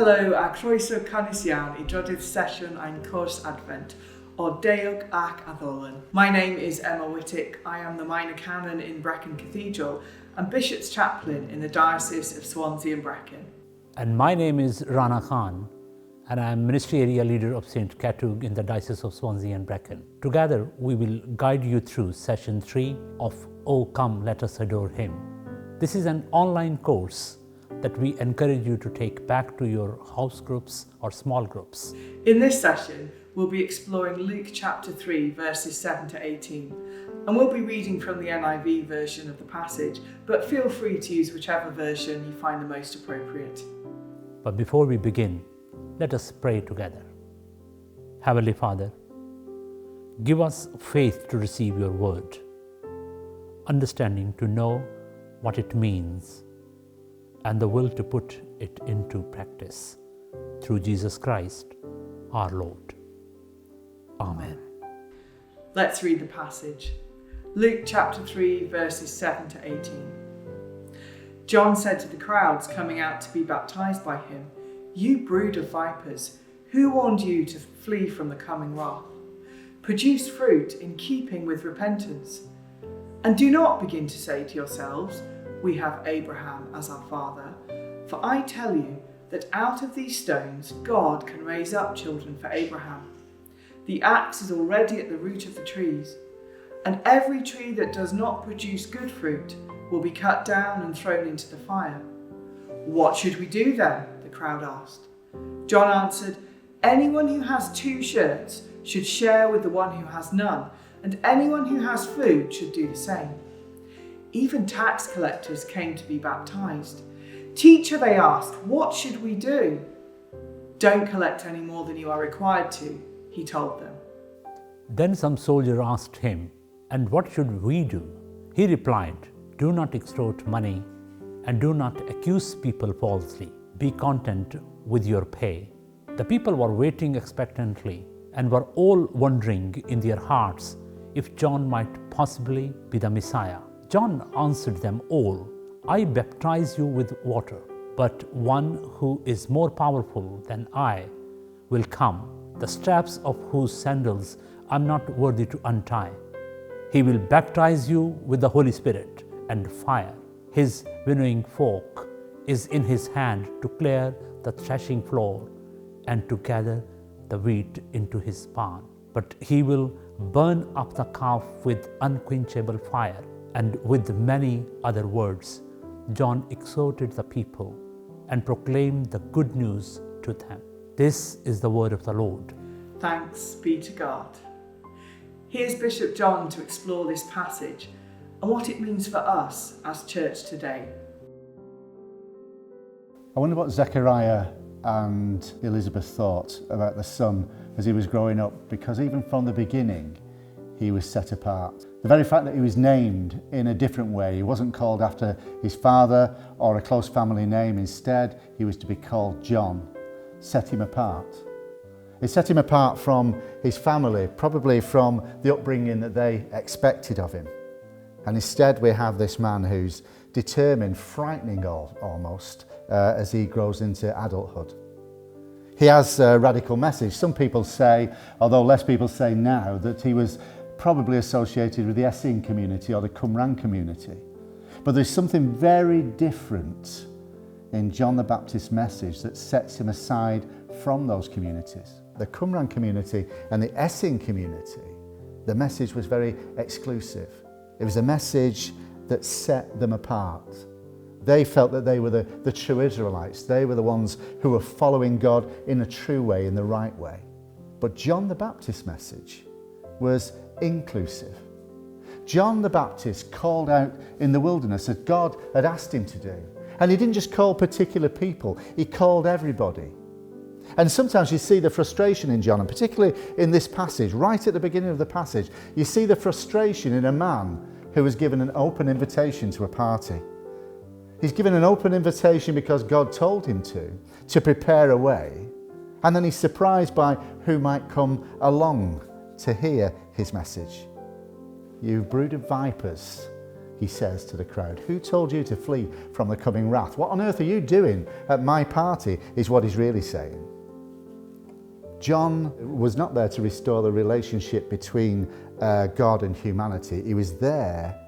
Helo a croeso canis iawn I drydydd sesiwn ein cwrs Adfent O Deuwch Ac Addolwn. My name is Emma Whittick. I am the Minor Canon in Brecon Cathedral and Bishop's Chaplain in the Diocese of Swansea and Brecon. And my name is Rana Khan, and I am Ministry Area Leader of St. Katug in the Diocese of Swansea and Brecon. Together, we will guide you through Session 3 of O Come, Let Us Adore Him. This is an online course that we encourage you to take back to your house groups or small groups. In this session, we'll be exploring Luke chapter 3, verses 7 to 18. And we'll be reading from the NIV version of the passage, but feel free to use whichever version you find the most appropriate. But before we begin, let us pray together. Heavenly Father, give us faith to receive your word, understanding to know what it means, and the will to put it into practice. Through Jesus Christ, our Lord. Amen. Let's read the passage. Luke chapter 3, verses 7 to 18. John said to the crowds coming out to be baptized by him, "You brood of vipers, who warned you to flee from the coming wrath? Produce fruit in keeping with repentance. And do not begin to say to yourselves, 'We have Abraham as our father,' for I tell you that out of these stones God can raise up children for Abraham. The axe is already at the root of the trees, and every tree that does not produce good fruit will be cut down and thrown into the fire." "What should we do then?" the crowd asked. John answered, "Anyone who has 2 shirts should share with the one who has none, and anyone who has food should do the same." Even tax collectors came to be baptized. "Teacher," they asked, "what should we do?" "Don't collect any more than you are required to," he told them. Then some soldier asked him, "And what should we do?" He replied, "Do not extort money and do not accuse people falsely. Be content with your pay." The people were waiting expectantly and were all wondering in their hearts if John might possibly be the Messiah. John answered them all, "I baptize you with water, but one who is more powerful than I will come, the straps of whose sandals I am not worthy to untie. He will baptize you with the Holy Spirit and fire. His winnowing fork is in his hand to clear the threshing floor and to gather the wheat into his barn. But he will burn up the calf with unquenchable fire." And with many other words, John exhorted the people and proclaimed the good news to them. This is the word of the Lord. Thanks be to God. Here's Bishop John to explore this passage and what it means for us as church today. I wonder what Zechariah and Elizabeth thought about the son as he was growing up, because even from the beginning, he was set apart. The very fact that he was named in a different way, he wasn't called after his father or a close family name. Instead, he was to be called John, set him apart. It set him apart from his family, probably from the upbringing that they expected of him. And instead, we have this man who's determined, frightening almost, as he grows into adulthood. He has a radical message. Some people say, although less people say now, that he was probably associated with the Essene community or the Cymraeg community. But there's something very different in John the Baptist's message that sets him aside from those communities. The Cymraeg community and the Essene community, the message was very exclusive. It was a message that set them apart. They felt that they were the true Israelites. They were the ones who were following God in a true way, in the right way. But John the Baptist's message was inclusive. John the Baptist called out in the wilderness as God had asked him to do. And he didn't just call particular people, he called everybody. And sometimes you see the frustration in John, and particularly in this passage, right at the beginning of the passage, you see the frustration in a man who was given an open invitation to a party. He's given an open invitation because God told him to prepare a way. And then he's surprised by who might come along to hear his message. "You brood of vipers, he says to the crowd. Who told you to flee from the coming wrath? What on earth are you doing at my party, is what he's really saying. John was not there to restore the relationship between God and humanity. He was there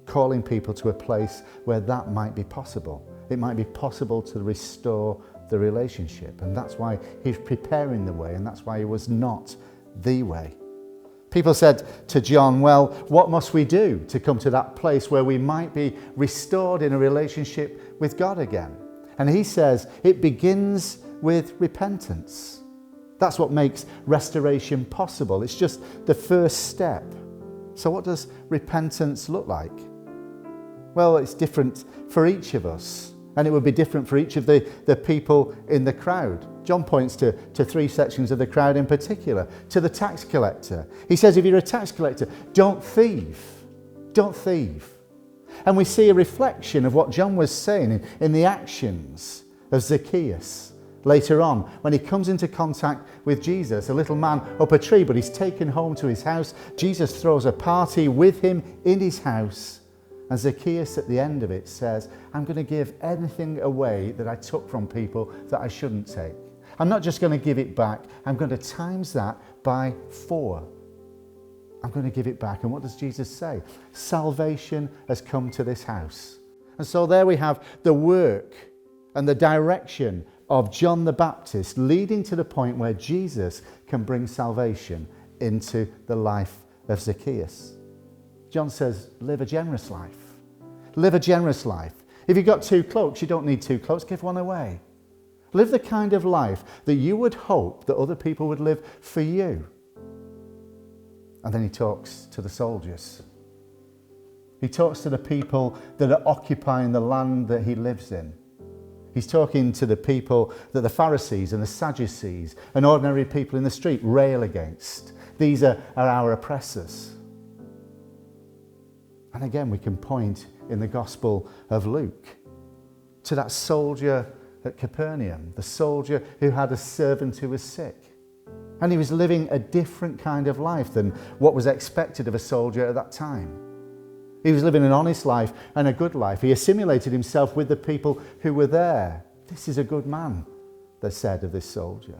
calling people to a place where that might be possible. It might be possible to restore the relationship, and that's why he's preparing the way, and that's why he was not the way. People said to John, well, what must we do to come to that place where we might be restored in a relationship with God again? And he says it begins with repentance. That's what makes restoration possible. It's just the first step. So what does repentance look like? Well, it's different for each of us. And it would be different for each of the people in the crowd. John points to three sections of the crowd in particular. To the tax collector. He says, if you're a tax collector, don't thieve. Don't thieve. And we see a reflection of what John was saying in the actions of Zacchaeus. Later on, when he comes into contact with Jesus, a little man up a tree, but he's taken home to his house. Jesus throws a party with him in his house. And Zacchaeus at the end of it says, I'm going to give anything away that I took from people that I shouldn't take. I'm not just going to give it back, I'm going to times that by 4. I'm going to give it back. And what does Jesus say? Salvation has come to this house. And so there we have the work and the direction of John the Baptist leading to the point where Jesus can bring salvation into the life of Zacchaeus. John says, live a generous life. Live a generous life. If you've got 2 cloaks, you don't need 2 cloaks, give one away. Live the kind of life that you would hope that other people would live for you. And then he talks to the soldiers. He talks to the people that are occupying the land that he lives in. He's talking to the people that the Pharisees and the Sadducees and ordinary people in the street rail against. These are our oppressors. And again, we can point in the Gospel of Luke to that soldier at Capernaum, the soldier who had a servant who was sick. And he was living a different kind of life than what was expected of a soldier at that time. He was living an honest life and a good life. He assimilated himself with the people who were there. This is a good man, they said of this soldier.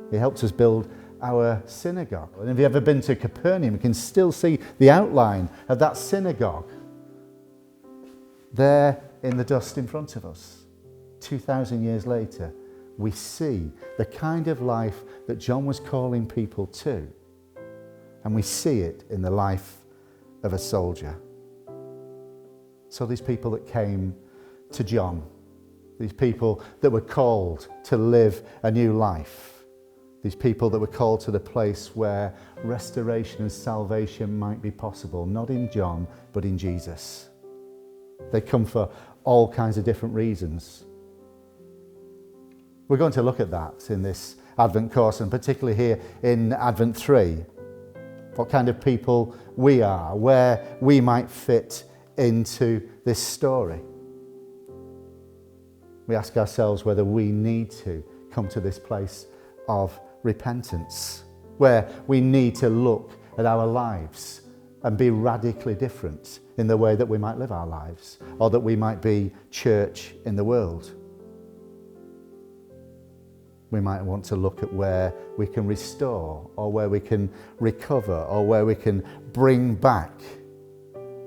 He helped us build our synagogue. And if you've ever been to Capernaum, you can still see the outline of that synagogue there in the dust in front of us. 2,000 years later, we see the kind of life that John was calling people to. And we see it in the life of a soldier. So these people that came to John, these people that were called to live a new life, these people that were called to the place where restoration and salvation might be possible, not in John, but in Jesus. They come for all kinds of different reasons. We're going to look at that in this Advent course, and particularly here in Advent 3. What kind of people we are, where we might fit into this story. We ask ourselves whether we need to come to this place of repentance, where we need to look at our lives and be radically different in the way that we might live our lives, or that we might be church in the world. We might want to look at where we can restore, or where we can recover, or where we can bring back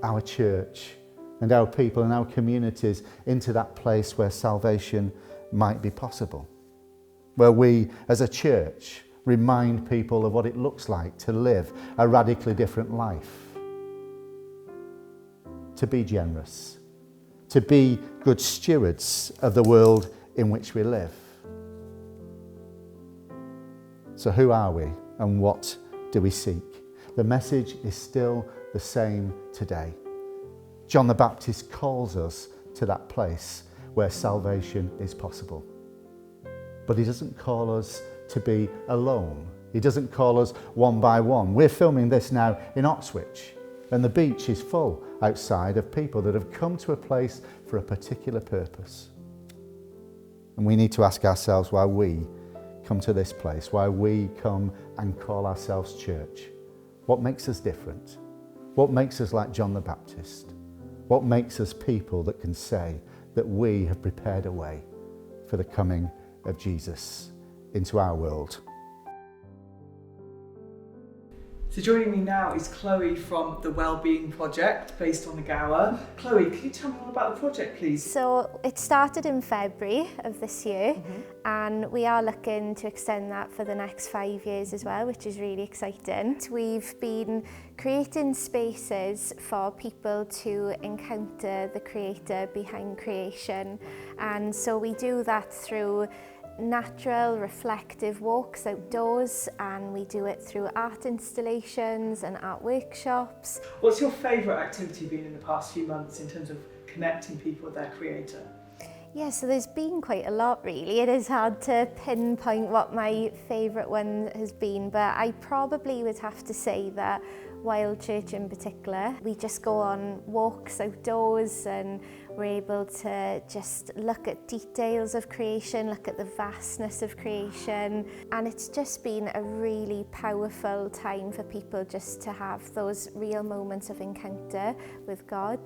our church and our people and our communities into that place where salvation might be possible. Where we as a church remind people of what it looks like to live a radically different life. To be generous, to be good stewards of the world in which we live. So who are we and what do we seek? The message is still the same today. John the Baptist calls us to that place where salvation is possible. But he doesn't call us to be alone. He doesn't call us one by one. We're filming this now in Oxwich, and the beach is full outside of people that have come to a place for a particular purpose. And we need to ask ourselves why we come to this place, why we come and call ourselves church. What makes us different? What makes us like John the Baptist? What makes us people that can say that we have prepared a way for the coming of Jesus into our world? So joining me now is Chloe from the Wellbeing Project based on the Gower. Chloe, can you tell me all about the project, please? So it started in February of this year, and we are looking to extend that for the next 5 years as well, which is really exciting. We've been creating spaces for people to encounter the creator behind creation, and so we do that through natural reflective walks outdoors, and we do it through art installations and art workshops. What's your favourite activity been in the past few months in terms of connecting people with their creator? Yeah, so there's been quite a lot really. It is hard to pinpoint what my favourite one has been, but I probably would have to say that Wild Church in particular. We just go on walks outdoors and we're able to just look at details of creation, look at the vastness of creation, and it's just been a really powerful time for people just to have those real moments of encounter with God.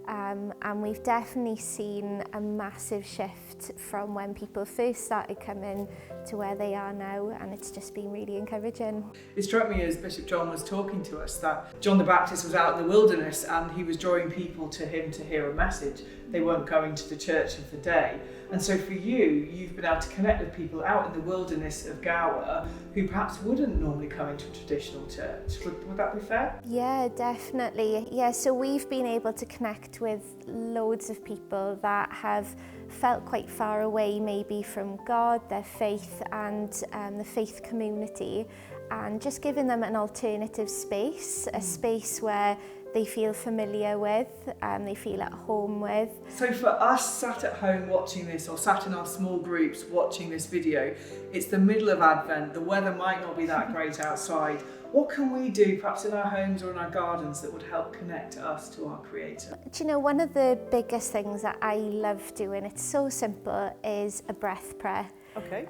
And we've definitely seen a massive shift from when people first started coming to where they are now, and it's just been really encouraging. It struck me as Bishop John was talking to us that John the Baptist was out in the wilderness and he was drawing people to him to hear a message. They weren't going to the church of the day. And so for you, you've been able to connect with people out in the wilderness of Gower who perhaps wouldn't normally come into a traditional church. Would that be fair? Yeah, definitely. Yeah, so we've been able to connect with loads of people that have felt quite far away maybe from God, their faith and the faith community, and just giving them an alternative space, a space where they feel familiar with, they feel at home with. So for us sat at home watching this, or sat in our small groups watching this video, it's the middle of Advent, the weather might not be that great outside. What can we do, perhaps in our homes or in our gardens, that would help connect us to our Creator? Do you know, one of the biggest things that I love doing, it's so simple, is a breath prayer. Okay.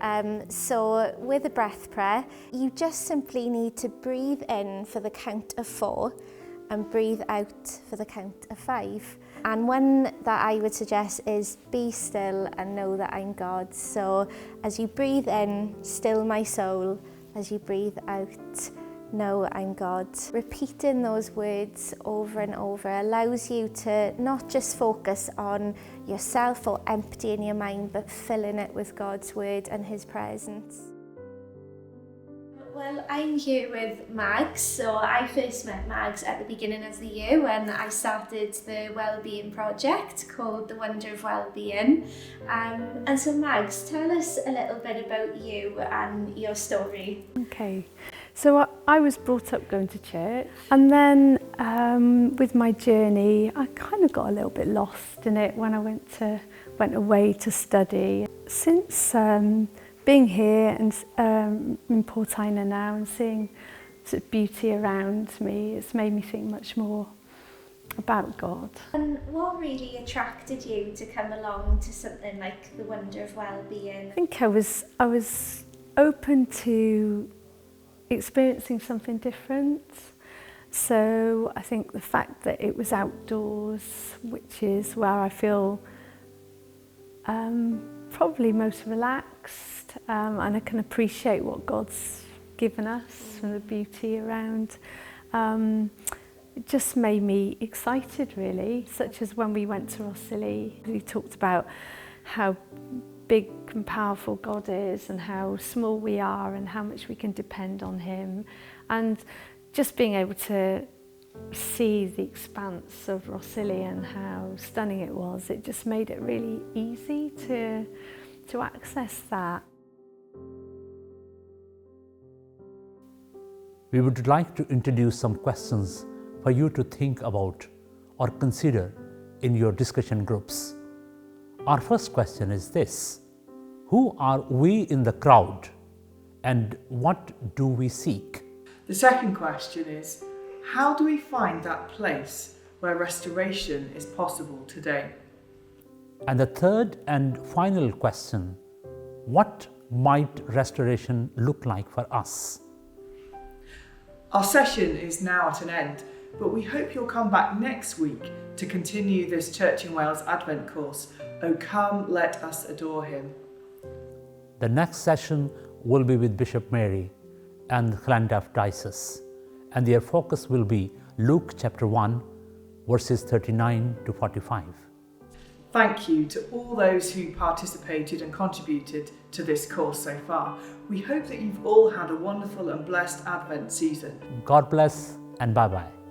So with a breath prayer, you just simply need to breathe in for the count of 4 and breathe out for the count of 5. And one that I would suggest is be still and know that I'm God. So as you breathe in, still my soul. As you breathe out, know I'm God. Repeating those words over and over allows you to not just focus on yourself or emptying your mind, but filling it with God's word and his presence. Well, I'm here with Mags. So I first met Mags at the beginning of the year when I started the Wellbeing Project called The Wonder of Wellbeing. And so Mags, tell us a little bit about you and your story. Okay, so I was brought up going to church, and then with my journey I kind of got a little bit lost in it when I went away to study. Since being here and in Portina now and seeing sort of beauty around me, it's made me think much more about God. And what really attracted you to come along to something like the Wonder of Wellbeing? I think I was open to experiencing something different. So I think the fact that it was outdoors, which is where I feel probably most relaxed, and I can appreciate what God's given us and the beauty around. It just made me excited really, such as when we went to Rossilly. We talked about how big and powerful God is and how small we are and how much we can depend on him. And just being able to see the expanse of Rossilly and how stunning it was, it just made it really easy to access that. We would like to introduce some questions for you to think about or consider in your discussion groups. Our first question is this: who are we in the crowd and what do we seek? The second question is, how do we find that place where restoration is possible today? And the third and final question: what might restoration look like for us? Our session is now at an end, but we hope you'll come back next week to continue this Church in Wales Advent course, O Come, Let Us Adore Him. The next session will be with Bishop Mary and Llandaff Diocese, and their focus will be Luke chapter 1, verses 39 to 45. Thank you to all those who participated and contributed to this course so far. We hope that you've all had a wonderful and blessed Advent season. God bless and bye-bye.